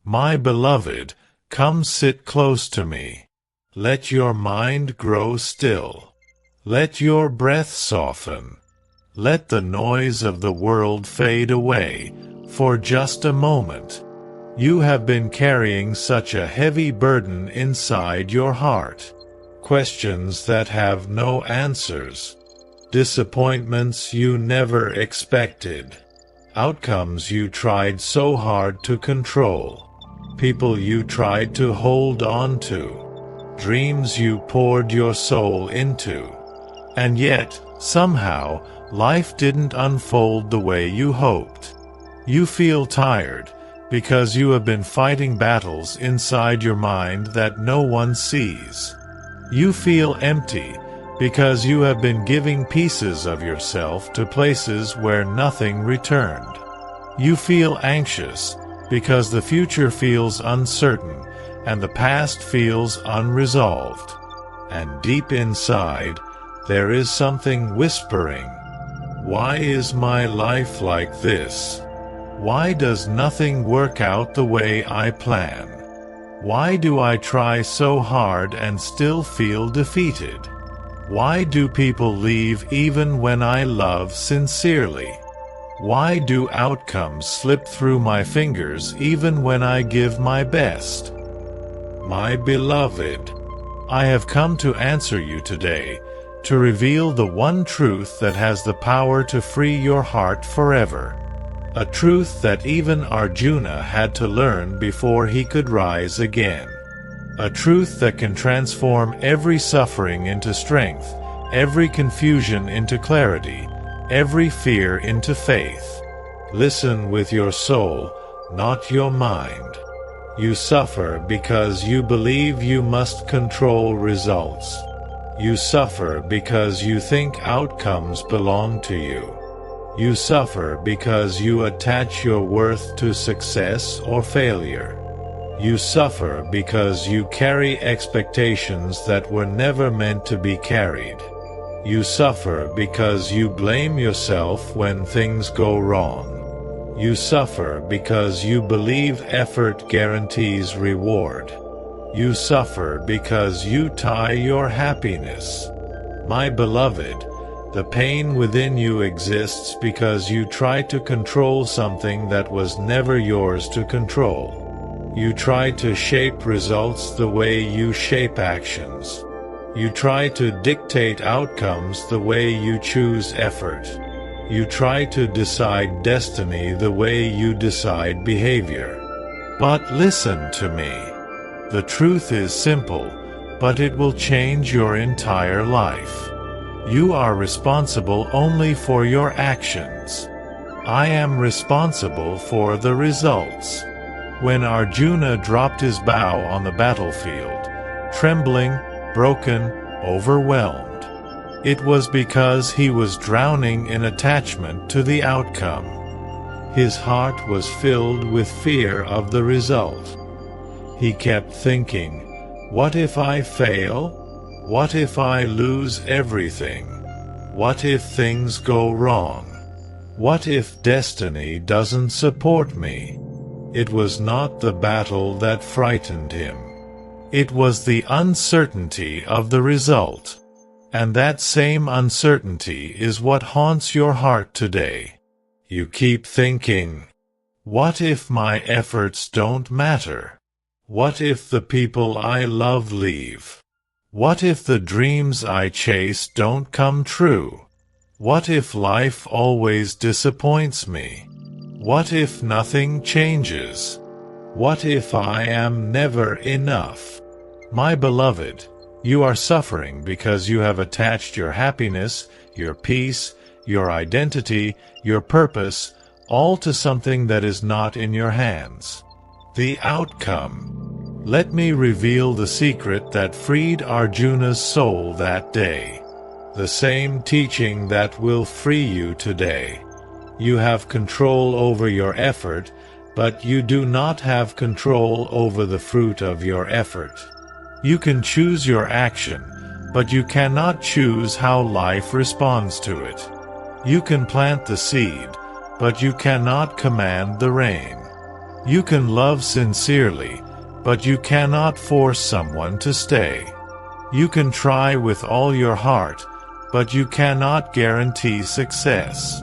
My beloved, come sit close to me. Let your mind grow still. Let your breath soften. Let the noise of the world fade away for just a moment. You have been carrying such a heavy burden inside your heart. Questions that have no answers. Disappointments you never expected. Outcomes you tried so hard to control. People you tried to hold on to. Dreams you poured your soul into. And yet, somehow, life didn't unfold the way you hoped. You feel tired because you have been fighting battles inside your mind that no one sees. You feel empty because you have been giving pieces of yourself to places where nothing returned. You feel anxious because the future feels uncertain and the past feels unresolved. And deep inside, there is something whispering, "Why is my life like this? Why does nothing work out the way I plan? Why do I try so hard and still feel defeated? Why do people leave even when I love sincerely? Why do outcomes slip through my fingers even when I give my best?" My beloved, I have come to answer you today, to reveal the one truth that has the power to free your heart forever. A truth that even Arjuna had to learn before he could rise again. A truth that can transform every suffering into strength, every confusion into clarity, every fear into faith. Listen with your soul, not your mind. You suffer because you believe you must control results. You suffer because you think outcomes belong to you. You suffer because you attach your worth to success or failure. You suffer because you carry expectations that were never meant to be carried. You suffer because you blame yourself when things go wrong. You suffer because you believe effort guarantees reward. You suffer because you tie your happiness. My beloved, the pain within you exists because you try to control something that was never yours to control. You try to shape results the way you shape actions. You try to dictate outcomes the way you choose effort. You try to decide destiny the way you decide behavior. But listen to me. The truth is simple, but it will change your entire life. You are responsible only for your actions. I am responsible for the results. When Arjuna dropped his bow on the battlefield, trembling, broken, overwhelmed, it was because he was drowning in attachment to the outcome. His heart was filled with fear of the result. He kept thinking, "What if I fail? What if I lose everything? What if things go wrong? What if destiny doesn't support me?" It was not the battle that frightened him. It was the uncertainty of the result. And that same uncertainty is what haunts your heart today. You keep thinking, "What if my efforts don't matter? What if the people I love leave? What if the dreams I chase don't come true? What if life always disappoints me? What if nothing changes? What if I am never enough?" My beloved, you are suffering because you have attached your happiness, your peace, your identity, your purpose, all to something that is not in your hands. The outcome. Let me reveal the secret that freed Arjuna's soul that day. The same teaching that will free you today. You have control over your effort, but you do not have control over the fruit of your effort. You can choose your action, but you cannot choose how life responds to it. You can plant the seed, but you cannot command the rain. You can love sincerely, but you cannot force someone to stay. You can try with all your heart, but you cannot guarantee success.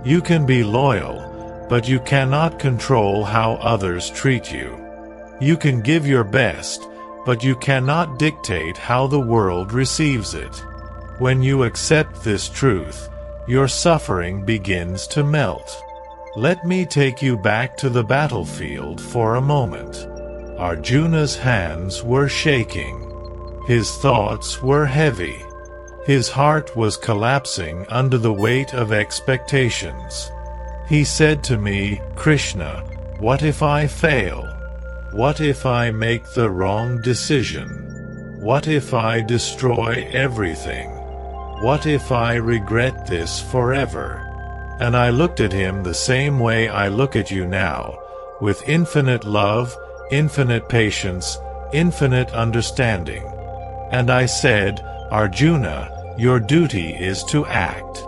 You can be loyal, but you cannot control how others treat you. You can give your best, but you cannot dictate how the world receives it. When you accept this truth, your suffering begins to melt. Let me take you back to the battlefield for a moment. Arjuna's hands were shaking. His thoughts were heavy. His heart was collapsing under the weight of expectations. He said to me, "Krishna, what if I fail? What if I make the wrong decision? What if I destroy everything? What if I regret this forever?" And I looked at him the same way I look at you now, with infinite love, infinite patience, infinite understanding. And I said, "Arjuna, your duty is to act.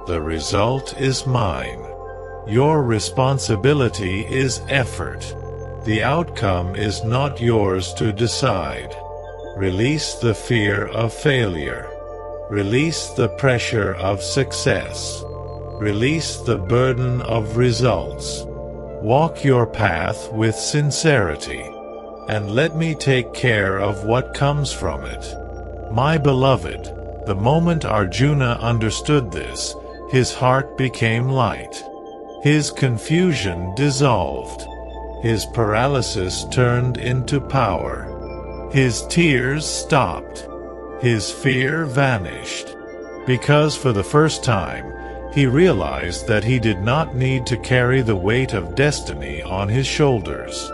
The result is mine. Your responsibility is effort. The outcome is not yours to decide. Release the fear of failure. Release the pressure of success. Release the burden of results. Walk your path with sincerity, and let me take care of what comes from it." My beloved, the moment Arjuna understood this, his heart became light. His confusion dissolved. His paralysis turned into power. His tears stopped. His fear vanished. Because for the first time, he realized that he did not need to carry the weight of destiny on his shoulders.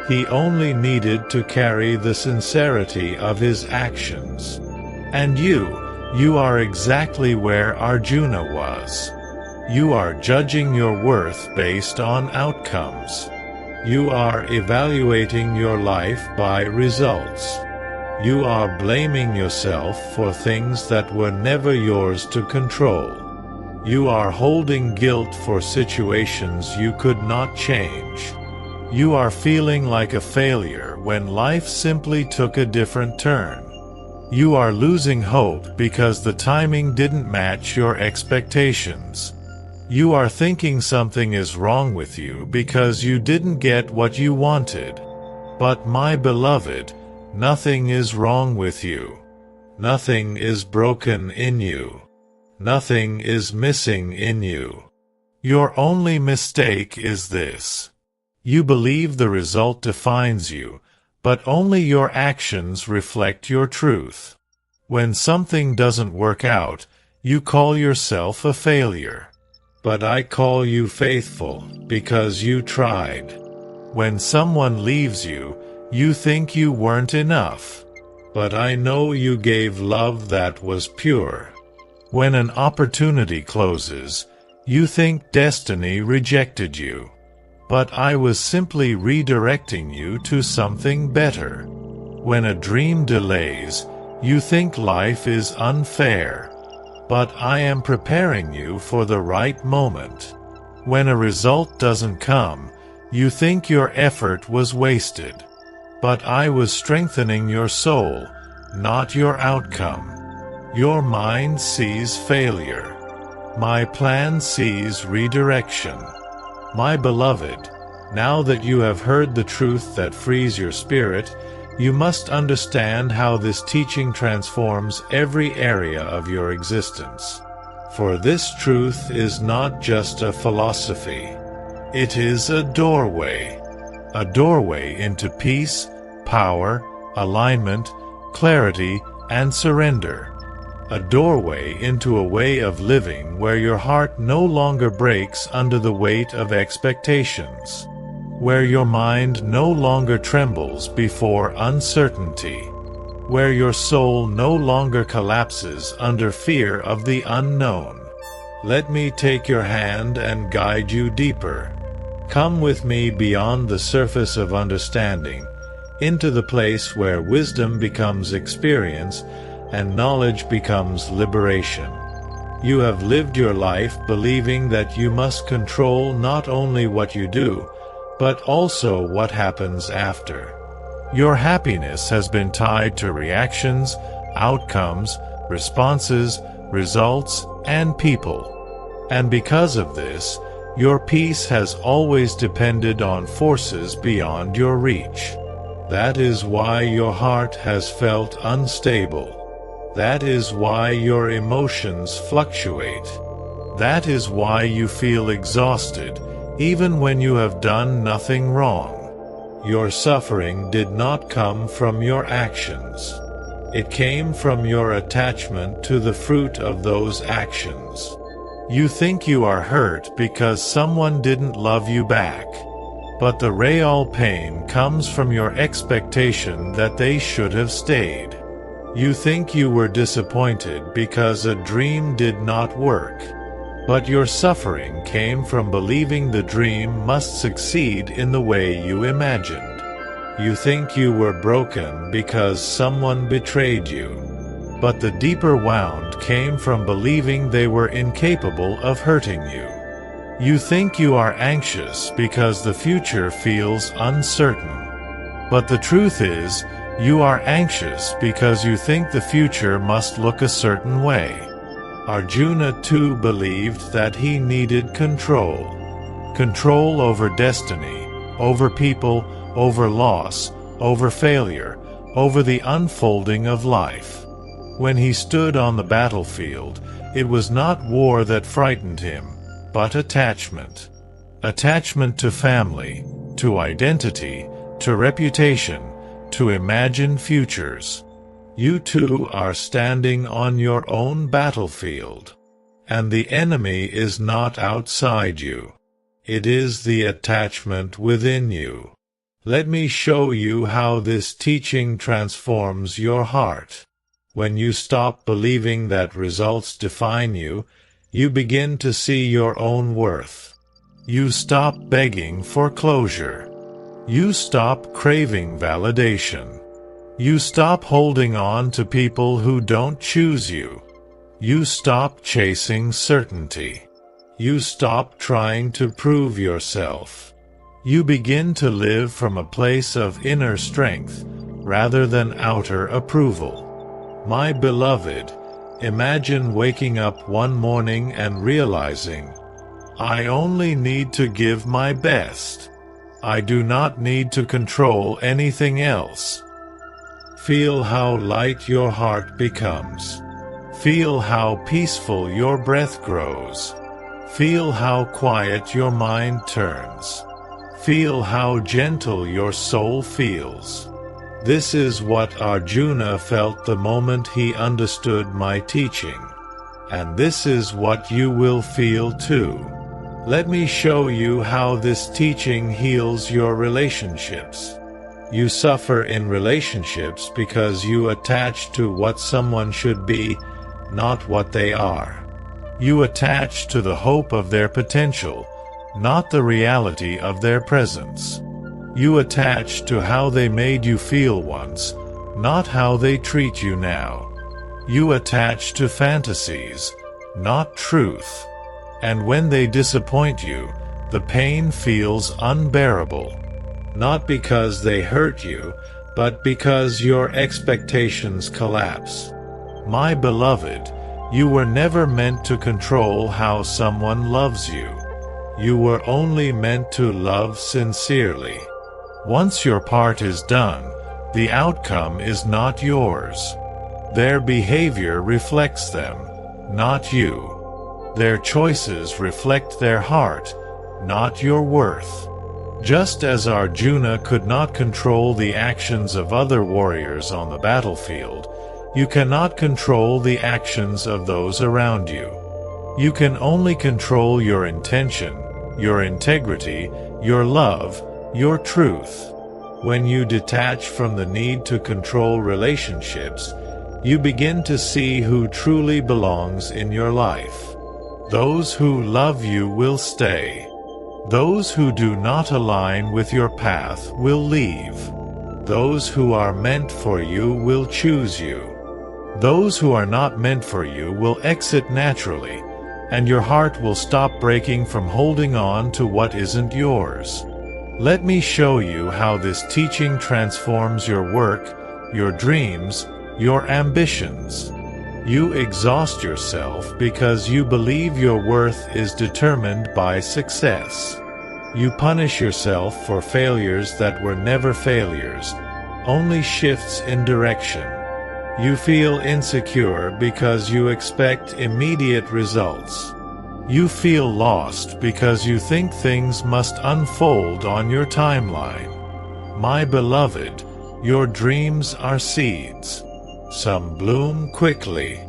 He only needed to carry the sincerity of his actions. And you are exactly where Arjuna was. You are judging your worth based on outcomes. You are evaluating your life by results. You are blaming yourself for things that were never yours to control. You are holding guilt for situations you could not change. You are feeling like a failure when life simply took a different turn. You are losing hope because the timing didn't match your expectations. You are thinking something is wrong with you because you didn't get what you wanted. But my beloved, nothing is wrong with you. Nothing is broken in you. Nothing is missing in you. Your only mistake is this. You believe the result defines you, but only your actions reflect your truth. When something doesn't work out, you call yourself a failure. But I call you faithful, because you tried. When someone leaves you, you think you weren't enough. But I know you gave love that was pure. When an opportunity closes, you think destiny rejected you. But I was simply redirecting you to something better. When a dream delays, you think life is unfair. But I am preparing you for the right moment. When a result doesn't come, you think your effort was wasted. But I was strengthening your soul, not your outcome. Your mind sees failure. My plan sees redirection. My beloved, now that you have heard the truth that frees your spirit, you must understand how this teaching transforms every area of your existence. For this truth is not just a philosophy. It is a doorway into peace, power, alignment, clarity, and surrender. A doorway into a way of living where your heart no longer breaks under the weight of expectations, where your mind no longer trembles before uncertainty, where your soul no longer collapses under fear of the unknown. Let me take your hand and guide you deeper. Come with me beyond the surface of understanding, into the place where wisdom becomes experience and knowledge becomes liberation. You have lived your life believing that you must control not only what you do, but also what happens after. Your happiness has been tied to reactions, outcomes, responses, results, and people. And because of this, your peace has always depended on forces beyond your reach. That is why your heart has felt unstable. That is why your emotions fluctuate. That is why you feel exhausted, even when you have done nothing wrong. Your suffering did not come from your actions. It came from your attachment to the fruit of those actions. You think you are hurt because someone didn't love you back. But the real pain comes from your expectation that they should have stayed. You think you were disappointed because a dream did not work. But your suffering came from believing the dream must succeed in the way you imagined. You think you were broken because someone betrayed you. But the deeper wound came from believing they were incapable of hurting you. You think you are anxious because the future feels uncertain. But the truth is, you are anxious because you think the future must look a certain way. Arjuna too believed that he needed control. Control over destiny, over people, over loss, over failure, over the unfolding of life. When he stood on the battlefield, it was not war that frightened him, but attachment. Attachment to family, to identity, to reputation, to imagined futures. You too are standing on your own battlefield. And the enemy is not outside you. It is the attachment within you. Let me show you how this teaching transforms your heart. When you stop believing that results define you, you begin to see your own worth. You stop begging for closure. You stop craving validation. You stop holding on to people who don't choose you. You stop chasing certainty. You stop trying to prove yourself. You begin to live from a place of inner strength rather than outer approval. My beloved, imagine waking up one morning and realizing, I only need to give my best. I do not need to control anything else. Feel how light your heart becomes. Feel how peaceful your breath grows. Feel how quiet your mind turns. Feel how gentle your soul feels. This is what Arjuna felt the moment he understood my teaching. And this is what you will feel too. Let me show you how this teaching heals your relationships. You suffer in relationships because you attach to what someone should be, not what they are. You attach to the hope of their potential, not the reality of their presence. You attach to how they made you feel once, not how they treat you now. You attach to fantasies, not truth. And when they disappoint you, the pain feels unbearable. Not because they hurt you, but because your expectations collapse. My beloved, you were never meant to control how someone loves you. You were only meant to love sincerely. Once your part is done, the outcome is not yours. Their behavior reflects them, not you. Their choices reflect their heart, not your worth. Just as Arjuna could not control the actions of other warriors on the battlefield, you cannot control the actions of those around you. You can only control your intention, your integrity, your love, your truth. When you detach from the need to control relationships, you begin to see who truly belongs in your life. Those who love you will stay. Those who do not align with your path will leave. Those who are meant for you will choose you. Those who are not meant for you will exit naturally, and your heart will stop breaking from holding on to what isn't yours. Let me show you how this teaching transforms your work, your dreams, your ambitions. You exhaust yourself because you believe your worth is determined by success. You punish yourself for failures that were never failures, only shifts in direction. You feel insecure because you expect immediate results. You feel lost because you think things must unfold on your timeline. My beloved, your dreams are seeds. Some bloom quickly,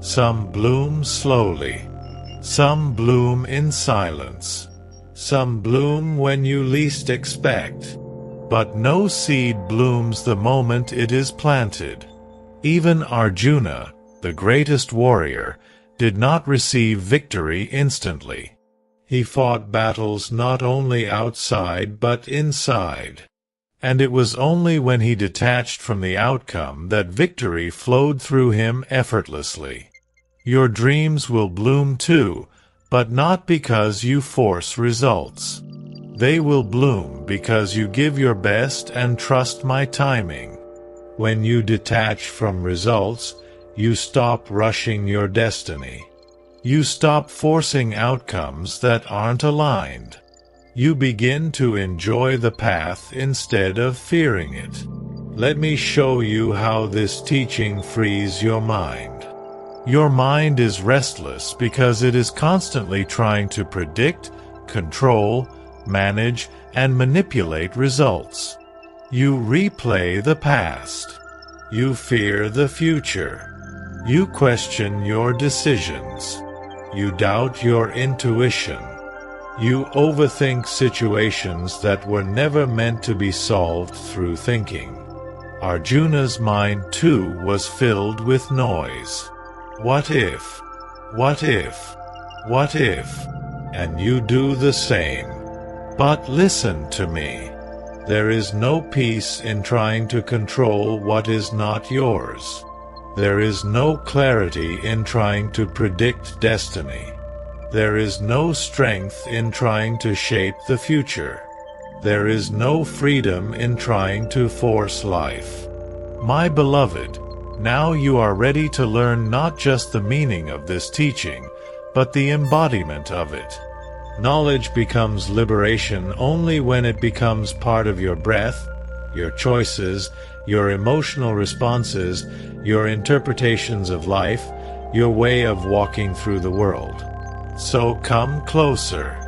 some bloom slowly, some bloom in silence, some bloom when you least expect. But no seed blooms the moment it is planted. Even Arjuna, the greatest warrior, did not receive victory instantly. He fought battles not only outside but inside. And it was only when he detached from the outcome that victory flowed through him effortlessly. Your dreams will bloom too, but not because you force results. They will bloom because you give your best and trust my timing. When you detach from results, you stop rushing your destiny. You stop forcing outcomes that aren't aligned. You begin to enjoy the path instead of fearing it. Let me show you how this teaching frees your mind. Your mind is restless because it is constantly trying to predict, control, manage, and manipulate results. You replay the past. You fear the future. You question your decisions. You doubt your intuition. You overthink situations that were never meant to be solved through thinking. Arjuna's mind too was filled with noise. What if? What if? What if? And you do the same. But listen to me. There is no peace in trying to control what is not yours. There is no clarity in trying to predict destiny. There is no strength in trying to shape the future. There is no freedom in trying to force life. My beloved, now you are ready to learn not just the meaning of this teaching, but the embodiment of it. Knowledge becomes liberation only when it becomes part of your breath, your choices, your emotional responses, your interpretations of life, your way of walking through the world. So come closer.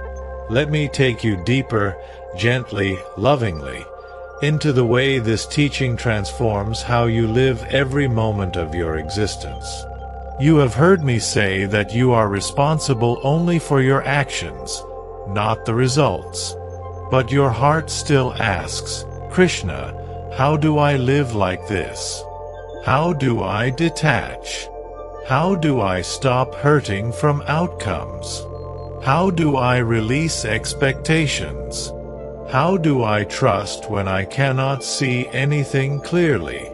Let me take you deeper, gently, lovingly, into the way this teaching transforms how you live every moment of your existence. You have heard me say that you are responsible only for your actions, not the results. But your heart still asks, Krishna, how do I live like this? How do I detach? How do I stop hurting from outcomes? How do I release expectations? How do I trust when I cannot see anything clearly?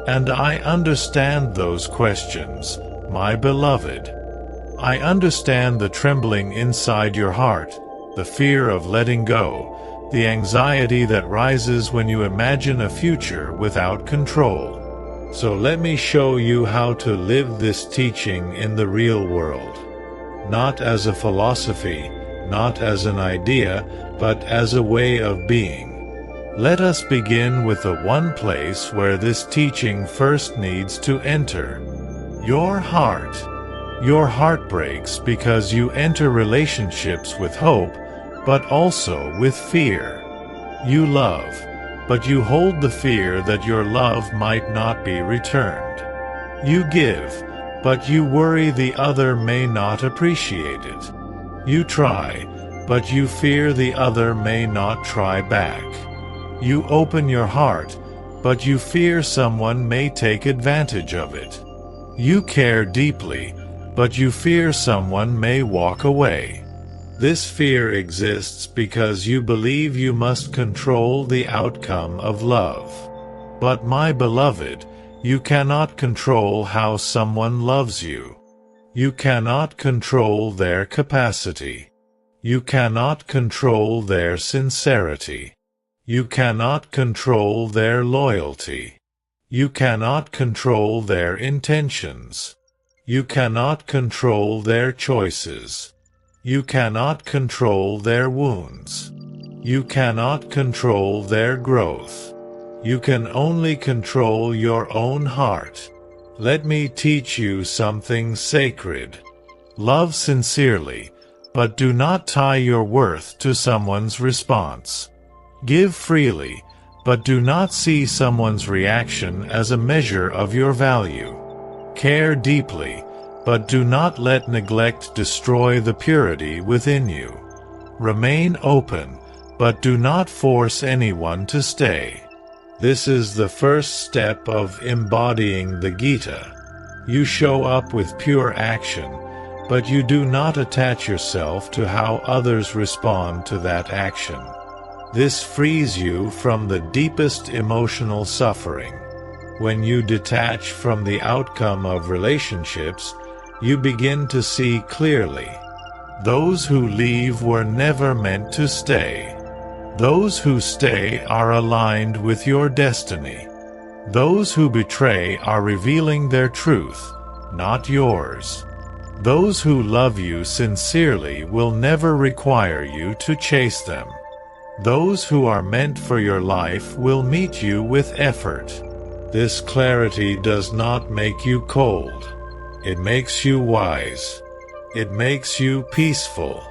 And I understand those questions, my beloved. I understand the trembling inside your heart, the fear of letting go, the anxiety that rises when you imagine a future without control. So let me show you how to live this teaching in the real world. Not as a philosophy, not as an idea, but as a way of being. Let us begin with the one place where this teaching first needs to enter. Your heart. Your heart breaks because you enter relationships with hope, but also with fear. You love, but you hold the fear that your love might not be returned. You give, but you worry the other may not appreciate it. You try, but you fear the other may not try back. You open your heart, but you fear someone may take advantage of it. You care deeply, but you fear someone may walk away. This fear exists because you believe you must control the outcome of love. But my beloved, you cannot control how someone loves you. You cannot control their capacity. You cannot control their sincerity. You cannot control their loyalty. You cannot control their intentions. You cannot control their choices. You cannot control their wounds. You cannot control their growth. You can only control your own heart. Let me teach you something sacred. Love sincerely, but do not tie your worth to someone's response. Give freely, but do not see someone's reaction as a measure of your value. Care deeply, but do not let neglect destroy the purity within you. Remain open, but do not force anyone to stay. This is the first step of embodying the Gita. You show up with pure action, but you do not attach yourself to how others respond to that action. This frees you from the deepest emotional suffering. When you detach from the outcome of relationships, you begin to see clearly. Those who leave were never meant to stay. Those who stay are aligned with your destiny. Those who betray are revealing their truth, not yours. Those who love you sincerely will never require you to chase them. Those who are meant for your life will meet you with effort. This clarity does not make you cold. It makes you wise. It makes you peaceful.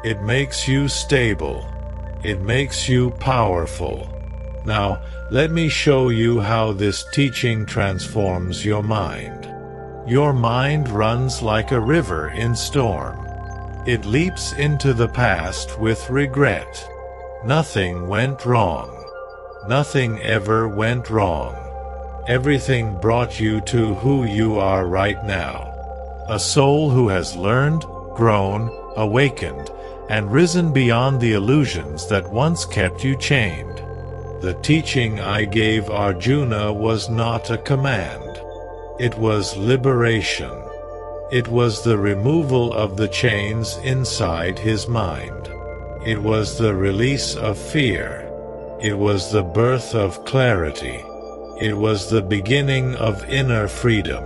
It makes you stable. It makes you powerful. Now, let me show you how this teaching transforms your mind. Your mind runs like a river in storm. It leaps into the past with regret. Nothing went wrong. Nothing ever went wrong. Everything brought you to who you are right now. A soul who has learned, grown, awakened, and risen beyond the illusions that once kept you chained. The teaching I gave Arjuna was not a command. It was liberation. It was the removal of the chains inside his mind. It was the release of fear. It was the birth of clarity. It was the beginning of inner freedom.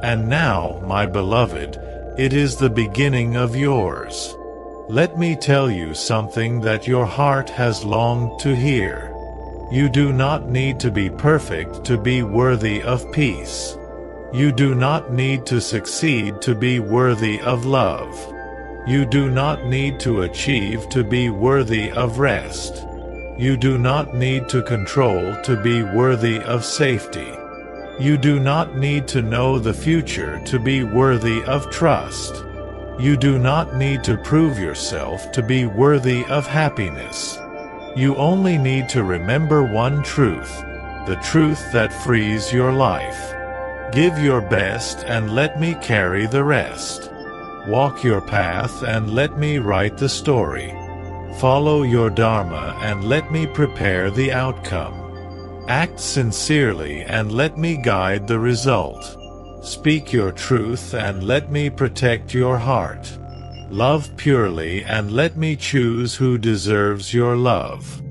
And now, my beloved, it is the beginning of yours. Let me tell you something that your heart has longed to hear. You do not need to be perfect to be worthy of peace. You do not need to succeed to be worthy of love. You do not need to achieve to be worthy of rest. You do not need to control to be worthy of safety. You do not need to know the future to be worthy of trust. You do not need to prove yourself to be worthy of happiness. You only need to remember one truth, the truth that frees your life. Give your best and let me carry the rest. Walk your path and let me write the story. Follow your Dharma and let me prepare the outcome. Act sincerely and let me guide the result. Speak your truth and let me protect your heart. Love purely and let me choose who deserves your love.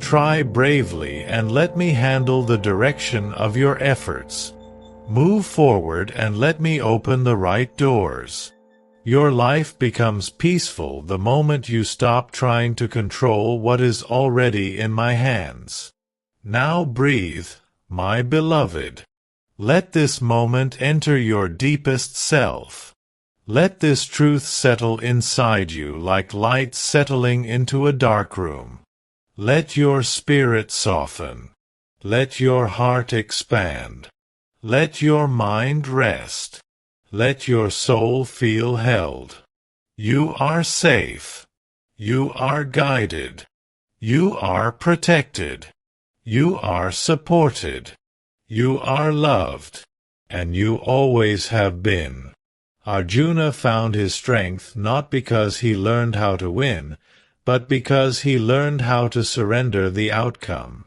Try bravely and let me handle the direction of your efforts. Move forward and let me open the right doors. Your life becomes peaceful the moment you stop trying to control what is already in my hands. Now breathe, my beloved. Let this moment enter your deepest self. Let this truth settle inside you like light settling into a dark room. Let your spirit soften. Let your heart expand. Let your mind rest. Let your soul feel held. You are safe. You are guided. You are protected. You are supported. You are loved. And you always have been. Arjuna found his strength not because he learned how to win, but because he learned how to surrender the outcome.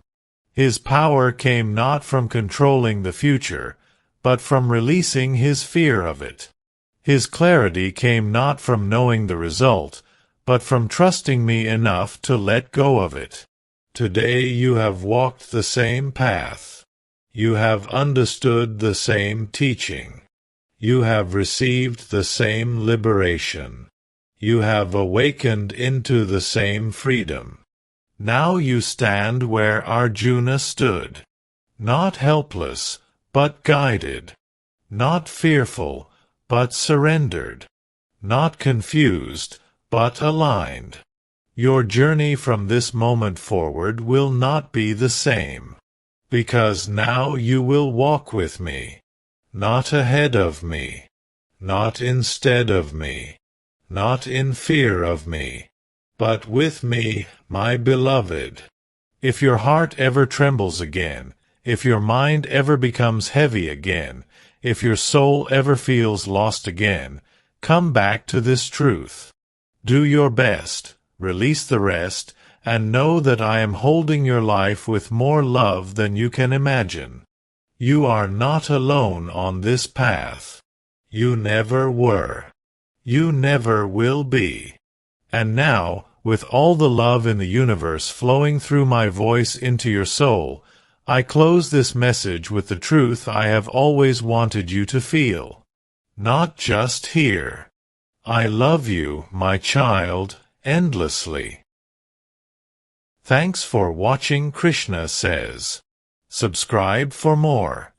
His power came not from controlling the future, but from releasing his fear of it. His clarity came not from knowing the result, but from trusting me enough to let go of it. Today you have walked the same path. You have understood the same teaching. You have received the same liberation. You have awakened into the same freedom. Now you stand where Arjuna stood, not helpless, but guided, not fearful, but surrendered, not confused, but aligned. Your journey from this moment forward will not be the same, because now you will walk with me, not ahead of me, not instead of me, not in fear of me, but with me, my beloved. If your heart ever trembles again, if your mind ever becomes heavy again, if your soul ever feels lost again, come back to this truth. Do your best, release the rest, and know that I am holding your life with more love than you can imagine. You are not alone on this path. You never were. You never will be. And now, with all the love in the universe flowing through my voice into your soul, I close this message with the truth I have always wanted you to feel. Not just hear. I love you, my child, endlessly. Thanks for watching Krishna Says. Subscribe for more.